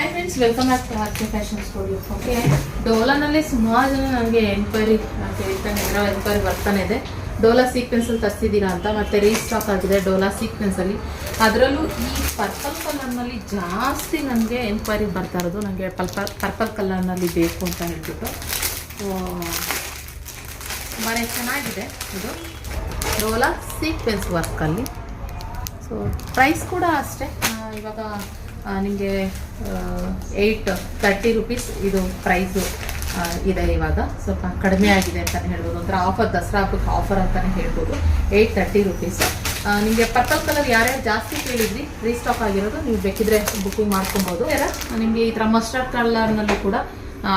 Hi friends, welcome back to RK fashion studio. Okay, ಡೋಲಾನಲ್ಲಿ ಸುಮಾರು ಜನ ನನಗೆ ಎಂಕ್ವೈರಿ ಬರ್ತಾನೆ ಇದೆ. ಡೋಲಾ ಸೀಕ್ವೆನ್ಸಲ್ಲಿ ತರಿಸಿದ್ದೀರಾ ಅಂತ, ಮತ್ತು ರೀಸ್ಟಾಕ್ ಆಗಿದೆ ಡೋಲಾ ಸೀಕ್ವೆನ್ಸಲ್ಲಿ. ಅದರಲ್ಲೂ ಈ ಪರ್ಪಲ್ ಕಲರ್ನಲ್ಲಿ ಜಾಸ್ತಿ ನನಗೆ ಎಂಕ್ವೈರಿ ಬರ್ತಾ ಇರೋದು. ನನಗೆ ಪರ್ಪಲ್ ಕಲರ್ನಲ್ಲಿ ಬೇಕು ಅಂತ ಹೇಳ್ಬಿಟ್ಟು. ತುಂಬಾ ಚೆನ್ನಾಗಿದೆ ಇದು ಡೋಲಾ ಸೀಕ್ವೆನ್ಸ್ ವರ್ಕಲ್ಲಿ. ಸೊ ಪ್ರೈಸ್ ಕೂಡ ಅಷ್ಟೇ, ಇವಾಗ ನಿಮಗೆ 830 ರೂಪೀಸ್ ಇದು ಪ್ರೈಸು ಇದೆ. ಇವಾಗ ಸ್ವಲ್ಪ ಕಡಿಮೆ ಆಗಿದೆ ಅಂತಲೇ ಹೇಳ್ಬೋದು. ಒಂಥರ ಆಫರ್, ದಸರಾ ಹಬ್ಬಕ್ಕೆ ಆಫರ್ ಅಂತಲೇ ಹೇಳ್ಬೋದು. 830 ರೂಪೀಸ್. ನಿಮಗೆ ಪರ್ಪಲ್ ಕಲರ್ ಯಾರ್ಯಾರು ಜಾಸ್ತಿ ಕೇಳಿದ್ರಿ, ರೀಸ್ಟಾಕ್ ಆಗಿರೋದು, ನೀವು ಬೇಕಿದ್ರೆ ಬುಕ್ಕಿಂಗ್ ಮಾಡ್ಕೊಬೋದು. ನಿಮಗೆ ಈ ಥರ ಮಸ್ಟರ್ಡ್ ಕಲರ್ನಲ್ಲೂ ಕೂಡ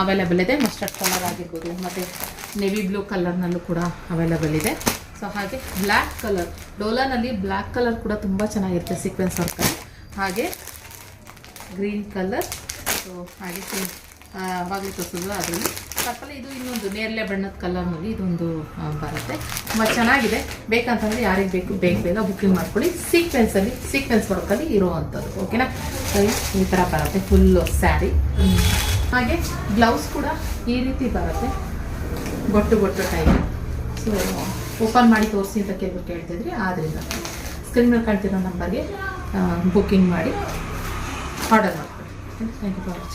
ಅವೈಲೇಬಲ್ ಇದೆ. ಮಸ್ಟರ್ಡ್ ಕಲರ್ ಆಗಿರ್ಬೋದು, ಮತ್ತು ನೆವಿ ಬ್ಲೂ ಕಲರ್ನಲ್ಲೂ ಕೂಡ ಅವೈಲೇಬಲ್ ಇದೆ. ಸೊ ಹಾಗೆ ಬ್ಲ್ಯಾಕ್ ಕಲರ್, ಡೋಲಾನಲ್ಲಿ ಬ್ಲ್ಯಾಕ್ ಕಲರ್ ಕೂಡ ತುಂಬ ಚೆನ್ನಾಗಿರುತ್ತೆ ಸೀಕ್ವೆನ್ಸ್ ವರ್ಕಲ್ಲಿ. ಹಾಗೆ ಗ್ರೀನ್ ಕಲರ್, ಸೊ ಹಾಗೆ ಆವಾಗಲೇ ತೋರಿಸಿದ್ರು ಅದರಲ್ಲಿ ಪರ್ಪಲ್. ಇದು ಇನ್ನೊಂದು ನೇರಳೆ ಬಣ್ಣದ ಕಲರ್ನಲ್ಲಿ ಇದೊಂದು ಬರುತ್ತೆ. ತುಂಬ ಚೆನ್ನಾಗಿದೆ. ಬೇಕಂತಂದರೆ ಯಾರಿಗೆ ಬೇಕು ಬೇಗ ಬುಕ್ಕಿಂಗ್ ಮಾಡ್ಕೊಳ್ಳಿ. ಸೀಕ್ವೆನ್ಸ್ ವರ್ಕಲ್ಲಿ ಇರೋವಂಥದ್ದು. ಓಕೆನಾ? ಈ ಥರ ಬರುತ್ತೆ ಫುಲ್ಲು ಸ್ಯಾರಿ. ಹಾಗೆ ಬ್ಲೌಸ್ ಕೂಡ ಈ ರೀತಿ ಬರುತ್ತೆ, ಗೊಟ್ಟು ಟೈಪ್. ಸೊ ಓಪನ್ ಮಾಡಿ ತೋರಿಸಿ ಅಂತ ಕೇಳ್ತಿದ್ರಿ. ಆದ್ದರಿಂದ ಸ್ಕ್ರೀನ್ ಮೇಲೆ ಕಾಣ್ತಿರೋ ನಂಬರ್ಗೆ ಬುಕ್ಕಿಂಗ್ ಮಾಡಿ ಆರ್ಡರ್ ಮಾಡ್ಕೊಳ್ಳಿ. Thank you for watching.